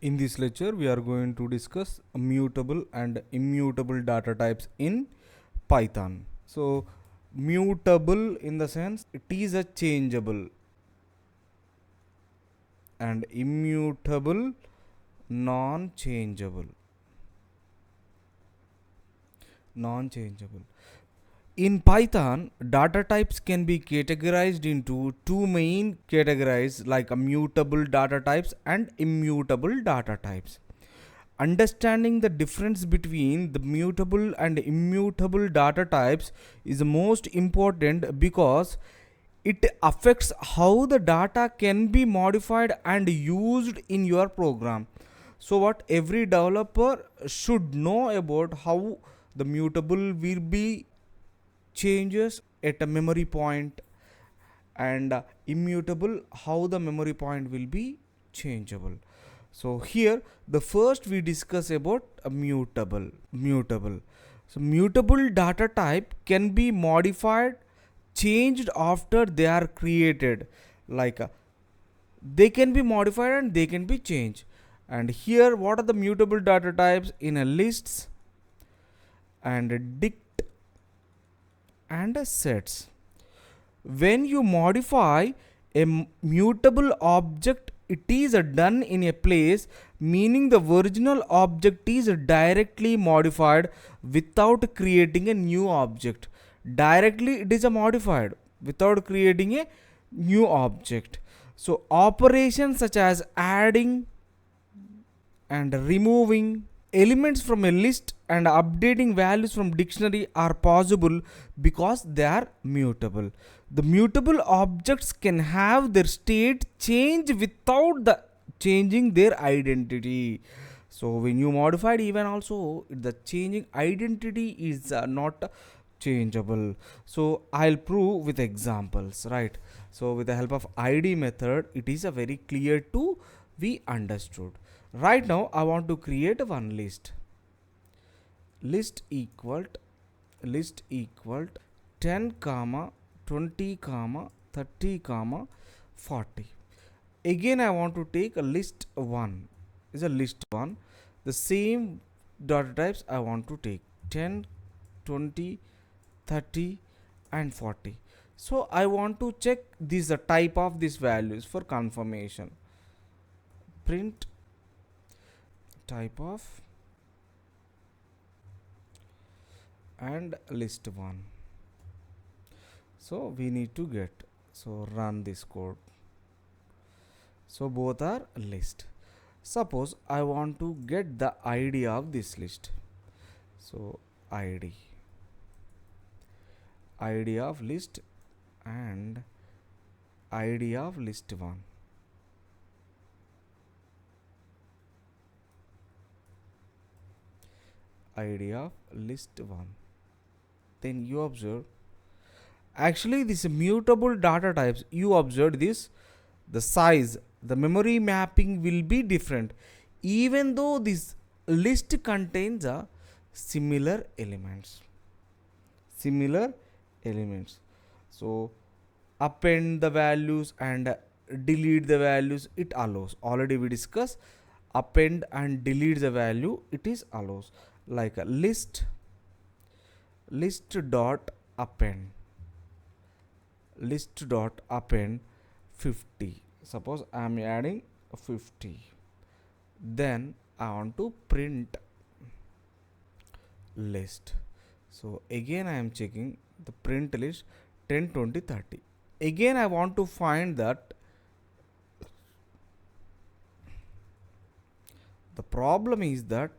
In this lecture, we are going to discuss mutable and immutable data types in Python. So, mutable in the sense it is a changeable, and immutable non-changeable. Non-changeable. In Python, data types can be categorized into two main categories like mutable data types and immutable data types. Understanding the difference between the mutable and immutable data types is most important because it affects how the data can be modified and used in your program. So what every developer should know about how the mutable will be changes at a memory point, and immutable how the memory point will be changeable. So here the first we discuss about a mutable. So mutable data type can be modified, changed after they are created, like they can be modified and they can be changed. And here what are the mutable data types in a lists and a dict and a sets. When you modify a mutable object, it is done in a place, meaning the original object is directly modified without creating a new object. Directly it is modified without creating a new object. So operations such as adding and removing elements from a list and updating values from dictionary are possible because they are mutable. The mutable objects can have their state change without the changing their identity. So when you modified, even also the changing identity is not changeable. So I'll prove with examples, right? So with the help of id method, it is a very clear to we understood. Right now I want to create one list. List equal 10 comma 20 comma 30 comma 40. Again I want to take a list 1 is a list 1. The same data types I want to take 10, 20, 30 and 40. So I want to check this the type of these values for confirmation. Print type of and list 1. So we need to get, so run this code. So both are list. Suppose I want to get the id of this list. So id of list and id of list 1. Id of list 1. Then you observe, actually this mutable data types, you observed this, the size, the memory mapping will be different even though this list contains a similar elements. So append the values and delete the values, it allows. Already we discussed append and delete the value, it is allows. Like a list dot append list dot append 50. Suppose I am adding 50. Then I want to print list. So again I am checking the print list 10, 20, 30. Again I want to find that the problem is that,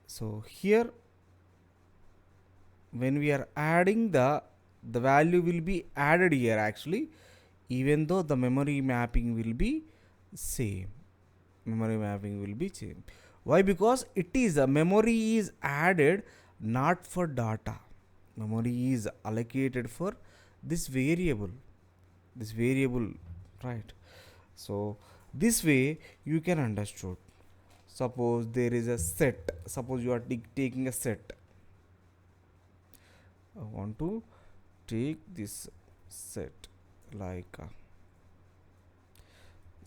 so here when we are adding the value will be added here actually, even though the memory mapping will be same. Why? Because it is a memory is added not for data. Memory is allocated for this variable. Right? So this way you can understood. Suppose there is a set. Suppose you are taking a set. I want to take this set like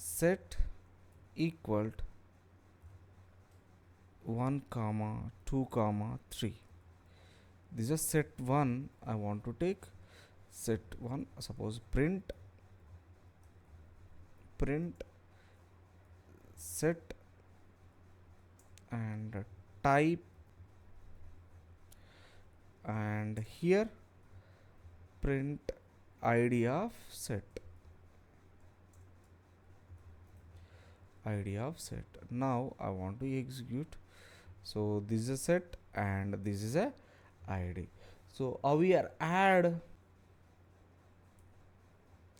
set equal 1 comma 2 comma 3. This is set 1 I want to take. Set 1, suppose print set and type, and here print id of set. Now I want to execute. So this is a set and this is a id. So we are add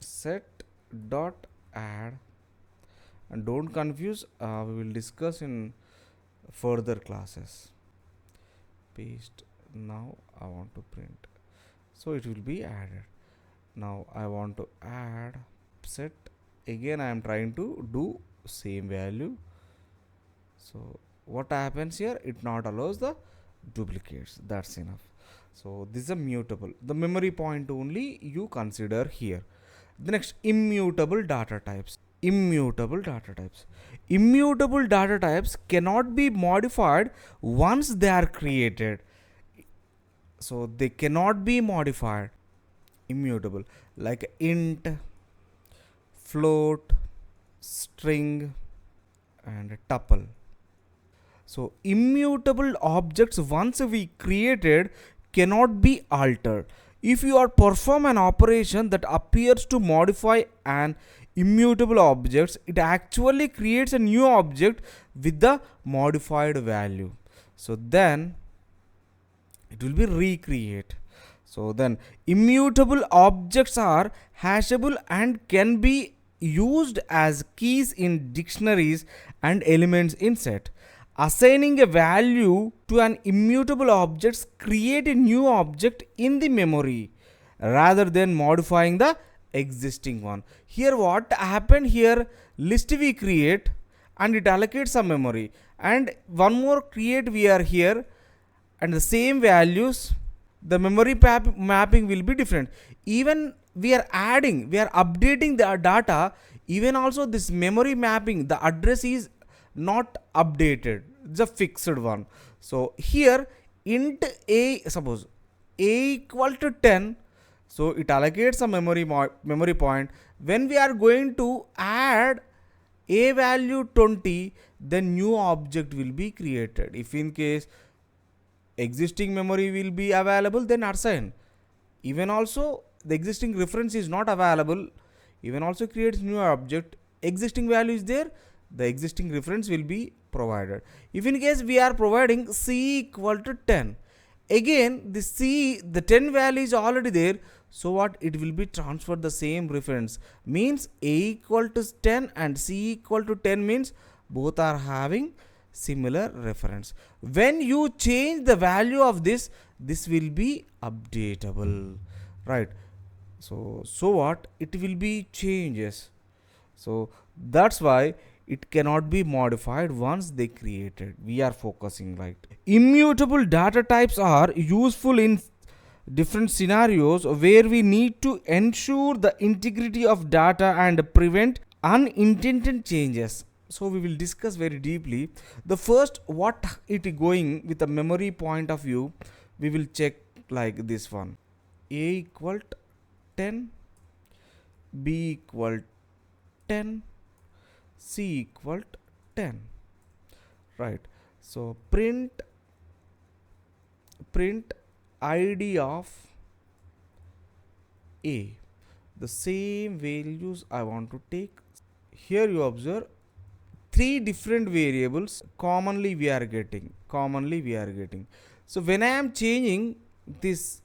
set dot add, and don't confuse, we will discuss in further classes. Paste. Now I want to print, so it will be added. Now I want to add set. Again I am trying to do same value. So what happens here, it not allows the duplicates. That's enough. So this is a mutable, the memory point only you consider here. The next, immutable data types. Immutable data types cannot be modified once they are created. So they cannot be modified. Immutable, like int, float, string, and tuple. So immutable objects once we created cannot be altered. If you are perform an operation that appears to modify an immutable object, it actually creates a new object with the modified value. So then it will be recreate. So then immutable objects are hashable and can be used as keys in dictionaries and elements in set. Assigning a value to an immutable object create a new object in the memory rather than modifying the existing one. Here what happened, here list we create and it allocates some memory, and one more create we are here, and the same values, the memory mapping will be different. Even we are adding, we are updating the data, even also this memory mapping, the address is not updated, it's a fixed one. So here int a, suppose a equal to 10, so it allocates a memory point. When we are going to add a value 20, then new object will be created. If in case existing memory will be available, then assign. Even also the existing reference is not available, even also creates new object. Existing value is there, the existing reference will be provided. If in case we are providing c equal to 10, again the c, the 10 value is already there, so what, it will be transferred the same reference, means a equal to 10 and c equal to 10 means both are having similar reference. When you change the value of this will be updatable, right? So what, it will be changes. So that's why it cannot be modified once they created. We are focusing, right? Immutable data types are useful in different scenarios where we need to ensure the integrity of data and prevent unintended changes. So we will discuss very deeply. The first, what it going with a memory point of view, we will check like this one. A equal 10, B equal 10, C equal 10, right? So print id of A, the same values I want to take. Here you observe three different variables commonly we are getting. So when I am changing this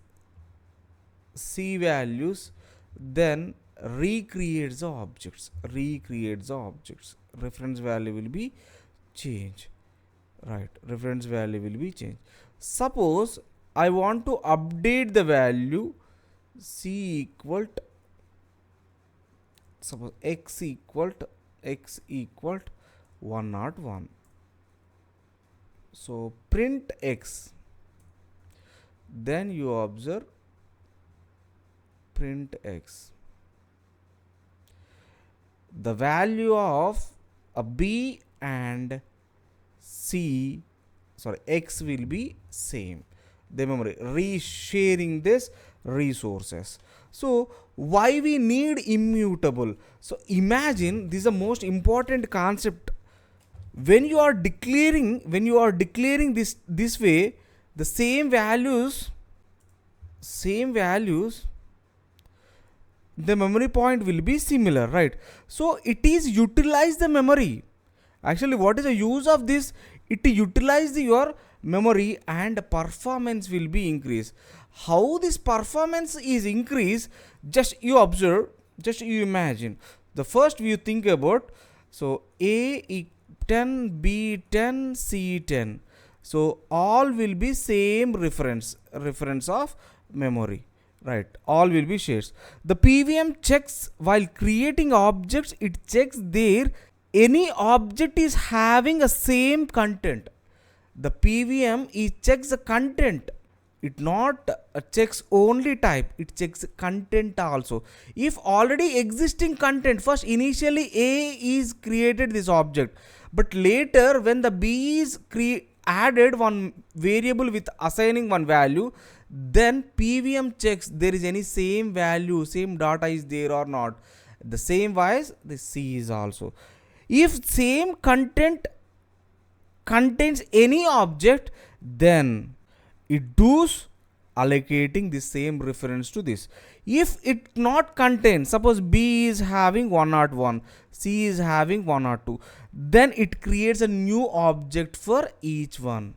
C values, then recreates the objects. Reference value will be changed, right? Reference value will be changed. Suppose I want to update the value C equal to, suppose x equal 101. So print x, then you observe print x. the value of a b and c, sorry, x will be same, the memory resharing this resources. So why we need immutable? So imagine this is the most important concept. When you are declaring this way, the same values, the memory point will be similar, right? So it is utilize the memory. Actually, what is the use of this? It utilize your memory and performance will be increased. How this performance is increased? Just you observe, just you imagine. The first you think about, so a 10, b 10, c 10. So all will be same reference of memory, right? All will be shares. The pvm checks while creating objects, it checks there any object is having a same content. The pvm it checks the content, it not checks only type, it checks content also. If already existing content, first initially a is created this object, but later when the b is added one variable with assigning one value, then pvm checks there is any same value, same data is there or not. The same wise the c is also. If same content contains any object, then it does allocating the same reference to this. If it not contain, suppose b is having 101, c is having 102, then it creates a new object for each one.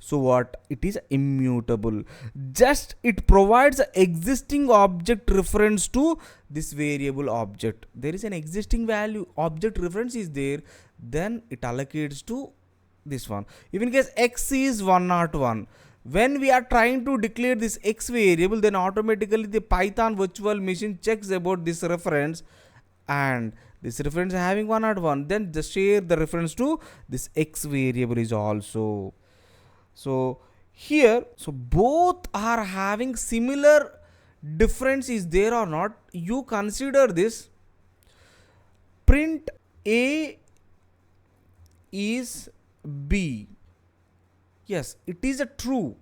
So what? It is immutable. Just it provides a existing object reference to this variable object. There is an existing value, object reference is there, then it allocates to this one. Even in case x is 101, when we are trying to declare this x variable, then automatically the python virtual machine checks about this reference, and this reference having 101, then just share the reference to this x variable is also. So here, so both are having similar difference is there or not. You consider this print a is b. Yes, it is a true.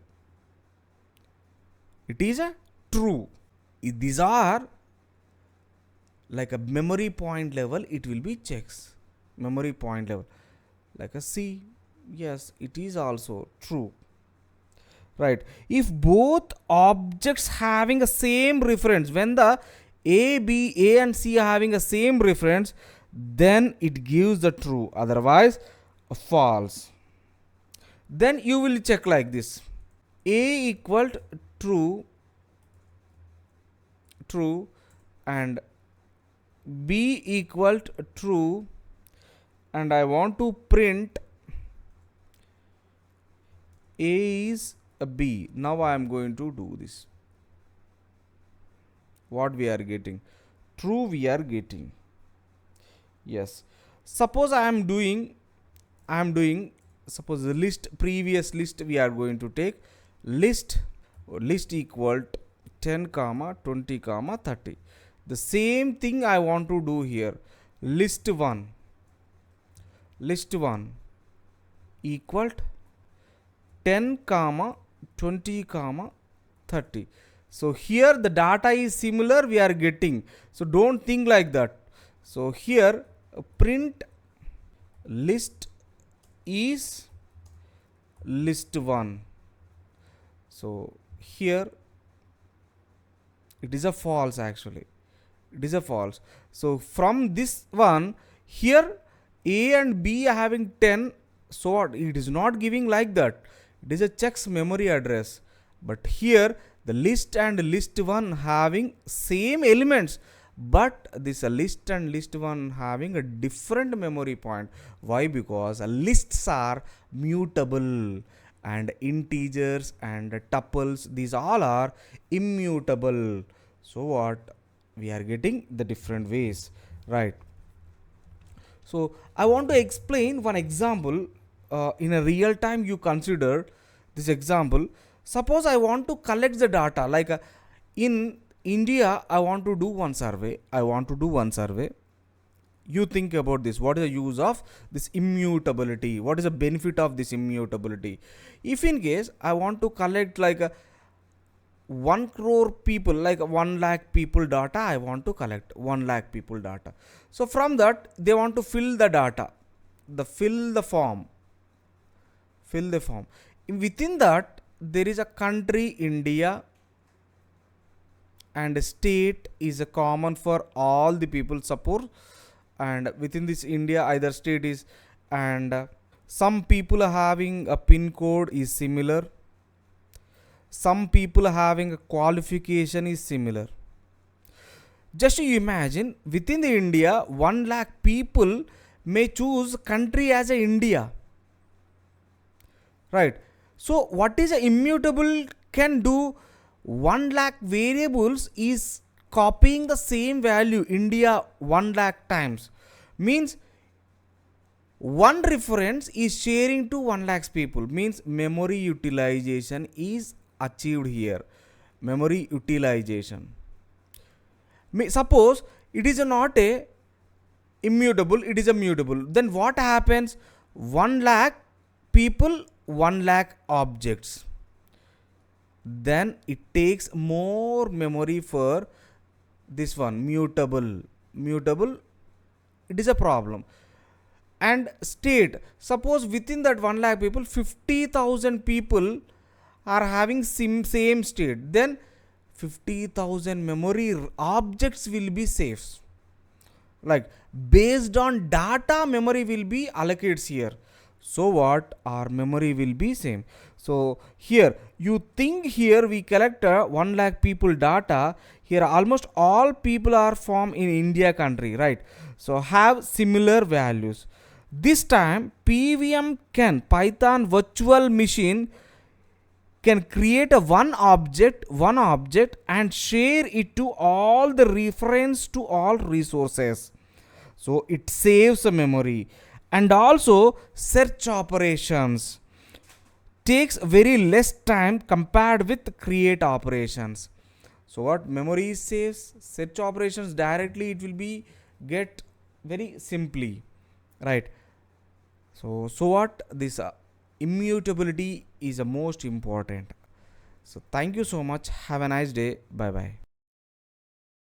It is a true. These are like a memory point level, it will be checks. Memory point level. Like a C. Yes, it is also true. Right. If both objects having a same reference, when the A and C are having a same reference, then it gives the true. Otherwise, false. Then you will check like this. A equal to true, and B equal to true, and I want to print A is a B. Now I am going to do this. What we are getting? True we are getting. Yes. Suppose I am doing suppose the list, previous list we are going to take list equal to 10 comma 20 comma 30. The same thing I want to do here. List 1 equal to 10 comma 20 comma 30. So here the data is similar we are getting. So don't think like that. So here print list is list 1. So here it is a false actually. It is a false. So from this one, here A and B are having 10. So it is not giving like that. It is a checks memory address. But here the list and list 1 having same elements. But this list and list 1 having a different memory point. Why? Because lists are mutable, and integers and tuples, these all are immutable. So what? We are getting the different ways, right? So I want to explain one example in a real time. You consider this example. Suppose I want to collect the data, like in India, I want to do one survey. You think about this. What is the use of this immutability? What is the benefit of this immutability? If in case I want to collect like a 1 crore people, like 1 lakh people data, I want to collect 1 lakh people data. So from that they want to fill the data, fill the form, within that there is a country India, and state is a common for all the people support. And within this India, either state is, and some people are having a pin code is similar, some people are having a qualification is similar. Just you imagine, within the India 1 lakh people may choose country as a India, right? So what is a immutable can do? 1 lakh variables is copying the same value India 1 lakh times, means one reference is sharing to 1 lakhs people, means memory utilization is achieved here. Memory utilization, suppose it is not a immutable, it is a mutable, then what happens? 1 lakh people, 1 lakh objects, then it takes more memory for this one mutable. It is a problem. And state, suppose within that 1 lakh people 50,000 people are having same state, then 50,000 memory objects will be safe, like based on data memory will be allocated here. So what, our memory will be same. So here you think, here we collect 1 lakh people data, here almost all people are from in India country, right? So have similar values. This time PVM can, Python virtual machine can create a one object and share it to all the reference to all resources. So it saves the memory. And also search operations takes very less time compared with create operations. So what, memory saves, search operations directly it will be get very simply, right? So what, this immutability is the most important. So thank you so much, have a nice day, bye bye.